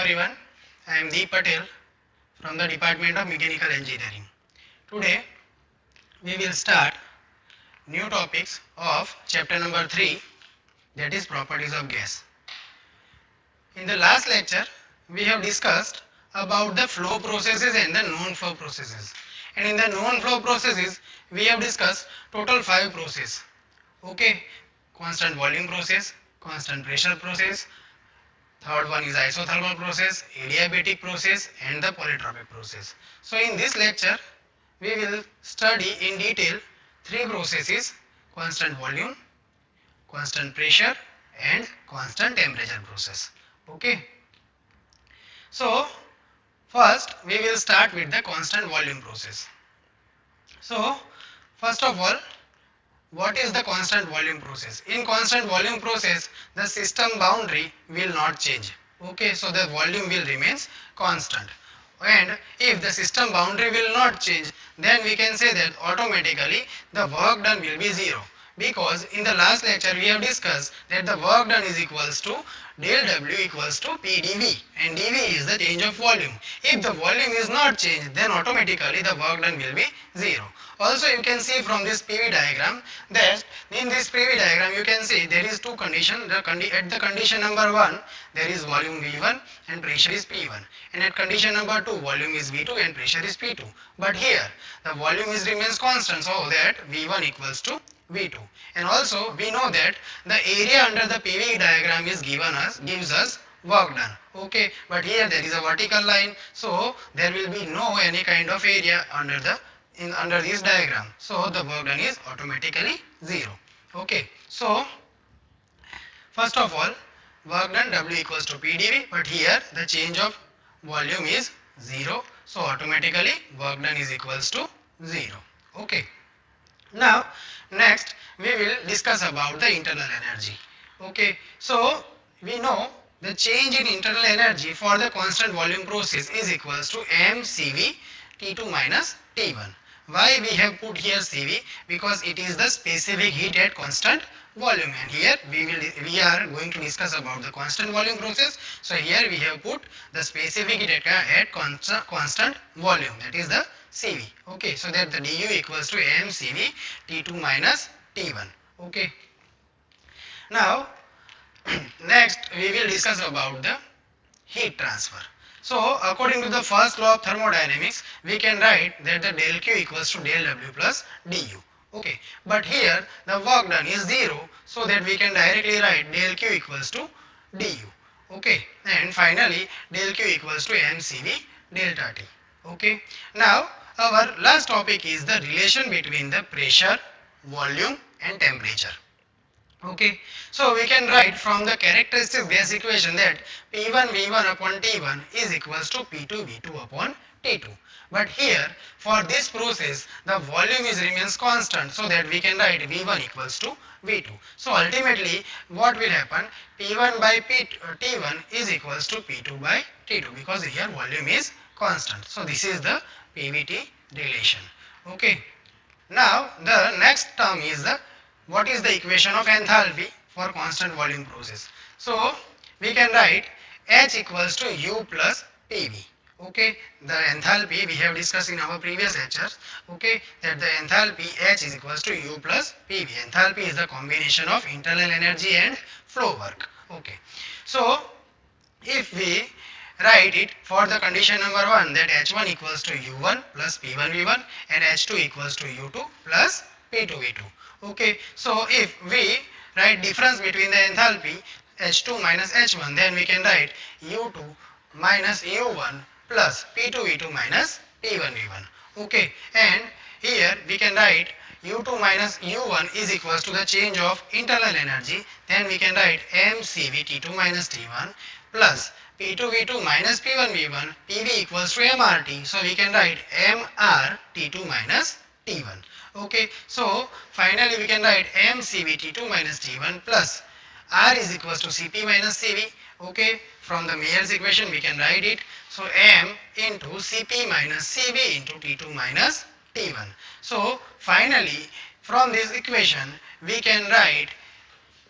everyone, I am Deep Patel from the Department of Mechanical Engineering. Today we will start new topics of chapter number 3, that is properties of gas. In the last lecture we have discussed about the flow processes and the non-flow processes, and in the non-flow processes we have discussed total 5 processes. Okay, constant volume process, constant pressure process, third one is isothermal process, adiabatic process and the polytropic process. So in this lecture we will study in detail 3 processes: constant volume, constant pressure and constant temperature process. Okay. So first we will start with the constant volume process. So first of all, what is the constant volume process? In constant volume process, the system boundary will not change. Okay, so the volume will remains constant. And if the system boundary will not change, then we can say that automatically the work done will be zero. Because in the last lecture we have discussed that the work done is equals to del W equals to P dV, and dV is the change of volume. If the volume is not changed, then automatically the work done will be zero. Also you can see from this PV diagram that in this PV diagram you can see there is two conditions. At the condition number 1 there is volume V1 and pressure is P1, and at condition number 2 volume is V2 and pressure is P2. But here the volume is remains constant, so that V1 equals to V2, and also we know that the area under the PV diagram is gives us work done. Okay, but here there is a vertical line, so there will be no any kind of area under this diagram, so the work done is automatically zero. Okay, so first of all, work done W equals to P dV, but here the change of volume is zero, so automatically work done is equals to zero. Okay. Now next we will discuss about the internal energy. Okay, so we know the change in internal energy for the constant volume process is equals to mCv T2 minus T1. Why we have put here Cv? Because it is the specific heat at constant volume, and here we are going to discuss about the constant volume process. So here we have put the specific heat at constant volume, that is the Cv. Okay, so that the du equals to mCv T2 minus T1. Okay. Now next we will discuss about the heat transfer. So according to the first law of thermodynamics, we can write that the del Q equals to del W plus du. Okay, but here the work done is zero, so that we can directly write del Q equals to du. Okay, and finally del Q equals to mCv delta T. Okay, now our last topic is the relation between the pressure, volume and temperature. Okay, so we can write from the characteristic gas equation that P1 V1 upon T1 is equals to P2 V2 upon T2. But here for this process the volume is remains constant, so that we can write V1 equals to V2. So ultimately what will happen, P1 by T1 is equals to P2 by T2, because here volume is constant. So this is the PVT relation. Okay, now the next term is the what is the equation of enthalpy for constant volume process. So we can write H equals to U plus PV. Okay, the enthalpy we have discussed in our previous lectures. Okay, that the enthalpy H is equals to U plus PV. Enthalpy is the combination of internal energy and flow work. Okay, so if we write it for the condition number 1, that H1 equals to U1 plus P1 V1 and H2 equals to U2 plus P2 V2. Okay, so if we write difference between the enthalpy H2 minus H1, then we can write U2 minus U1 plus P2 V2 minus P1 V1. Okay, and here we can write U2 minus U1 is equals to the change of internal energy, then we can write mCv T2 minus T1 plus P2 V2 minus P1 V1, PV equals to mRT, so we can write mR T2 minus T1. Okay, so finally we can write mCv T2 minus T1 plus R is equals to Cp minus Cv. Okay, from the Mayer's equation we can write it, so m into Cp minus Cv into T2 minus T1. So finally from this equation we can write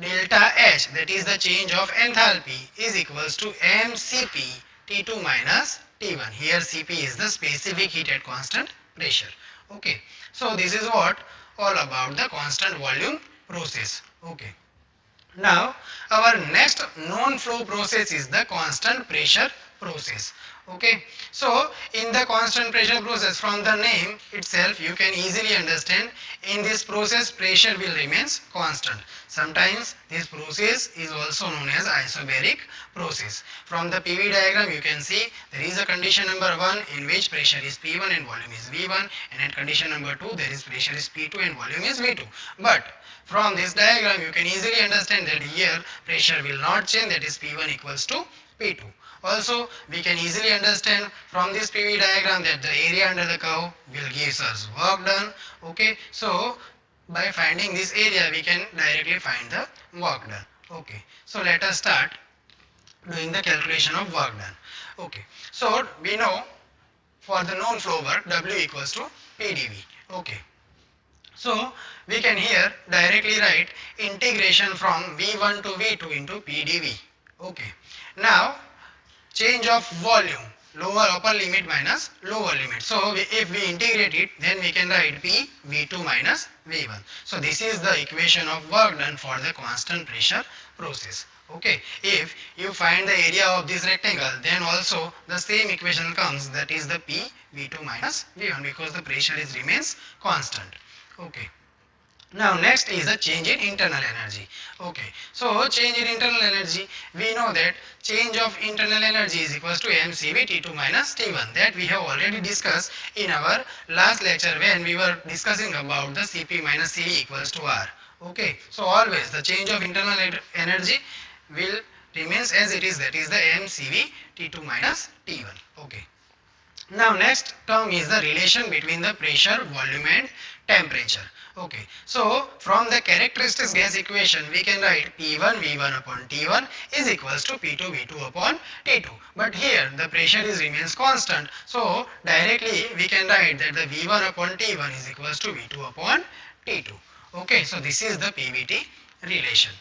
delta H, that is the change of enthalpy, is equals to mCp T2 minus T1. Here Cp is the specific heat at constant pressure. Okay, so this is what all about the constant volume process. Okay. Now our next known flow process is the constant pressure process. Okay, so in the constant pressure process, from the name itself you can easily understand, in this process pressure will remains constant. Sometimes this process is also known as isobaric process. From the PV diagram you can see there is a condition number 1 in which pressure is P1 and volume is V1, and at condition number 2 there is pressure is P2 and volume is V2. But from this diagram you can easily understand that here pressure will not change, that is P1 equals to P2. Also we can easily understand from this PV diagram that the area under the curve will give us work done. Okay, so by finding this area we can directly find the work done. Okay, so let us start doing the calculation of work done. Okay, so we know for the known flow work W equals to PdV. Okay, so we can here directly write integration from V1 to V2 into PdV. Okay, now change of volume, lower upper limit minus lower limit. So if we integrate it, then we can write P V2 minus V1. So this is the equation of work done for the constant pressure process. Okay, if you find the area of this rectangle, then also the same equation comes, that is the P V2 minus V1, because the pressure is remains constant. Okay. Now next is the change in internal energy. Okay, so change in internal energy, we know that change of internal energy is equals to mCV T2 minus T1, that we have already discussed in our last lecture when we were discussing about the Cp minus Cv equals to R. Okay, so always the change of internal energy will remains as it is, that is the mCv T2 minus T1. Okay. Now next term is the relation between the pressure, volume and temperature. Okay, so from the characteristics gas equation we can write P1 V1 upon T1 is equals to P2 V2 upon T2. But here the pressure is remains constant, so directly we can write that the V1 upon T1 is equals to V2 upon T2. Okay, so this is the PVT relation.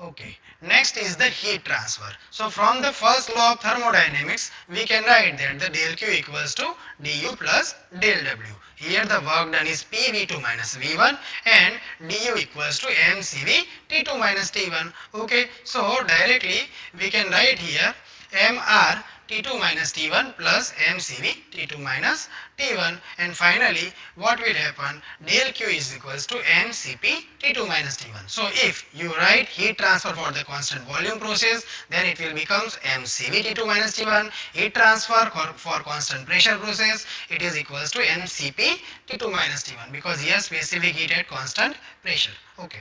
Okay, next is the heat transfer. So from the first law of thermodynamics we can write that the del Q equals to du plus del W. Here the work done is PV2 minus V1 and du equals to mCv T2 minus T1. Okay, so directly we can write here mR T2 minus T1 plus mCv T2 minus T1, and finally what will happen, del Q is equals to mCp T2 minus T1. So if you write heat transfer for the constant volume process, then it will becomes mCv T2 minus T1. Heat transfer for constant pressure process, it is equals to mCp T2 minus T1, because here specific heat at constant pressure. Okay.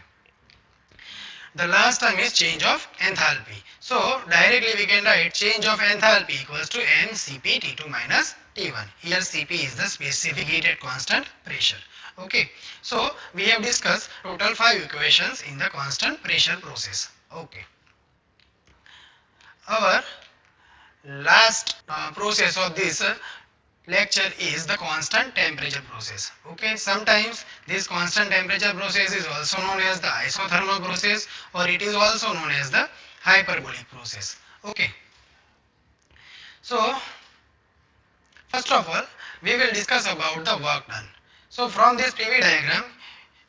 The last term is change of enthalpy. So directly we can write change of enthalpy equals to mCp T2 minus T1. Here Cp is the specific heat at constant pressure. Okay, so we have discussed total 5 equations in the constant pressure process. Okay, our last process of this lecture is the constant temperature process. Okay, sometimes this constant temperature process is also known as the isothermal process, or it is also known as the hyperbolic process. Okay, so first of all we will discuss about the work done. So from this PV diagram,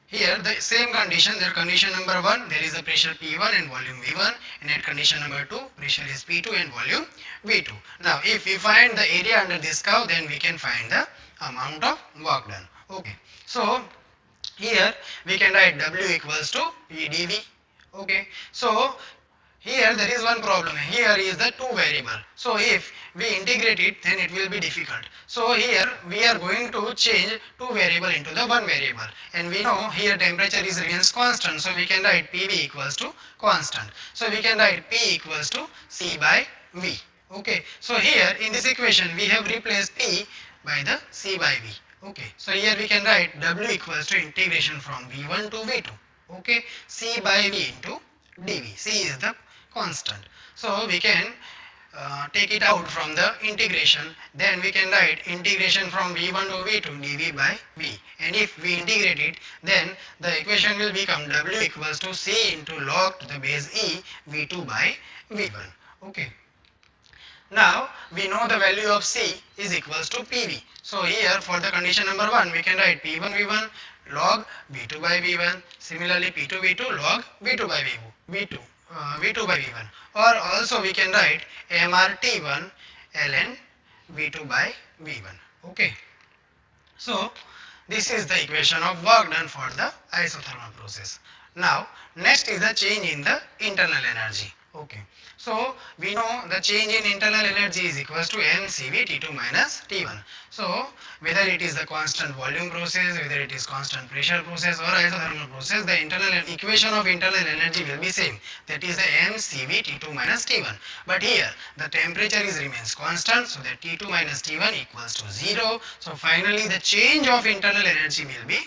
here the same condition, there condition number 1 there is a pressure P1 and volume V1, and at condition number 2 pressure is P2 and volume V2. Now if we find the area under this curve, then we can find the amount of work done. Okay, so here we can write W equals to PdV. Okay, so here there is one problem, here is the 2 variable, so if we integrate it then it will be difficult. So here we are going to change 2 variable into the 1 variable, and we know here temperature is remains constant, so we can write PV equals to constant. So we can write P equals to C by V. Okay, so here in this equation we have replaced P by the C by V. Okay, so here we can write W equals to integration from V1 to V2. Okay, C by V into dV. C is the constant, so we can take it out from the integration, then we can write integration from V1 to V2 dV by V, and if we integrate it then the equation will become W equals to C into log to the base E V2 by V1. Okay. Now we know the value of C is equals to PV. So here for the condition number 1 we can write P1 V1 log V2 by V1. Similarly P2 V2 log V2 by V2 by V1. Or also we can write MRT1 ln V2 by V1. Okay. So this is the equation of work done for the isothermal process. Now next is the change in the internal energy. Okay. So we know the change in internal energy is equals to mCv T2 minus T1. So whether it is the constant volume process, whether it is constant pressure process or isothermal process, the internal equation of internal energy will be same. That is the mCv T2 minus T1. But here the temperature is remains constant, so that T2 minus T1 equals to 0. So finally the change of internal energy will be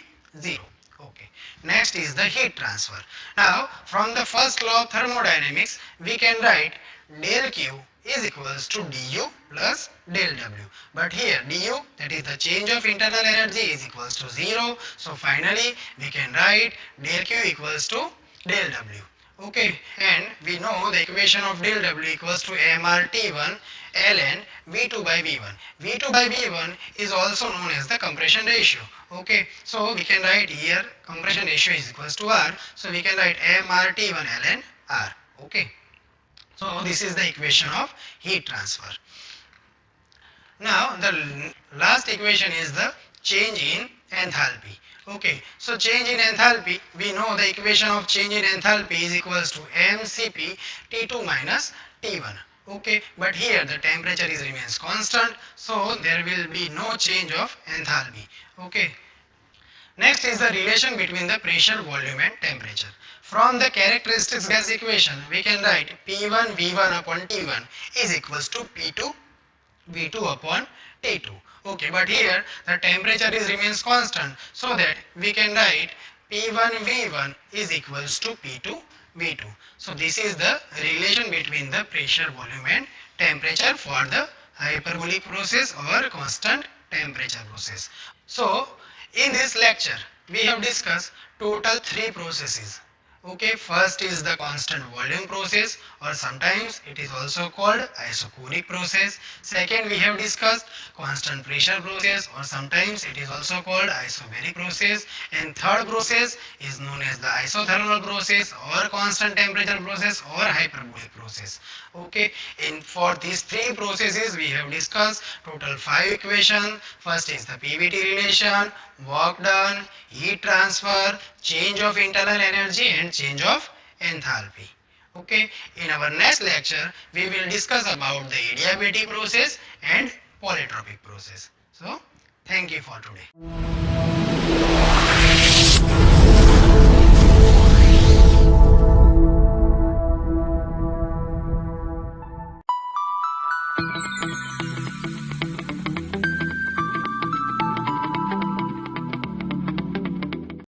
0. Okay. Next is the heat transfer. Now from the first law of thermodynamics we can write del Q is equals to du plus del W. But here du, that is the change of internal energy, is equals to 0. So finally we can write del Q equals to del W. Okay, and we know the equation of del W equals to mRT1 ln V2 by V1. V2 by V1 is also known as the compression ratio. Okay, so we can write here compression ratio is equals to R. So we can write mRT1 ln R. Okay, so this is the equation of heat transfer. Now the last equation is the change in enthalpy. Okay, so change in enthalpy, we know the equation of change in enthalpy is equals to mCp T2 minus T1. Okay, but here the temperature is remains constant, so there will be no change of enthalpy. Okay. Next is the relation between the pressure, volume and temperature. From the characteristics gas equation, we can write P1 V1 upon T1 is equals to P2 V2 upon T2. Okay, but here the temperature is remains constant, so that we can write P1 V1 is equals to P2 V2. So this is the relation between the pressure, volume and temperature for the hyperbolic process or constant temperature process. So in this lecture we have discussed total 3 processes. Okay, first is the constant volume process, or sometimes it is also called isoconic process. Second, we have discussed constant pressure process, or sometimes it is also called isobaric process. And third process is known as the isothermal process or constant temperature process or hyperbolic process. Okay, for these 3 processes we have discussed total 5 equations. First is the PVT relation, work done, heat transfer, change of internal energy and change of enthalpy. Okay, in our next lecture we will discuss about the adiabatic process and polytropic process. So thank you for today.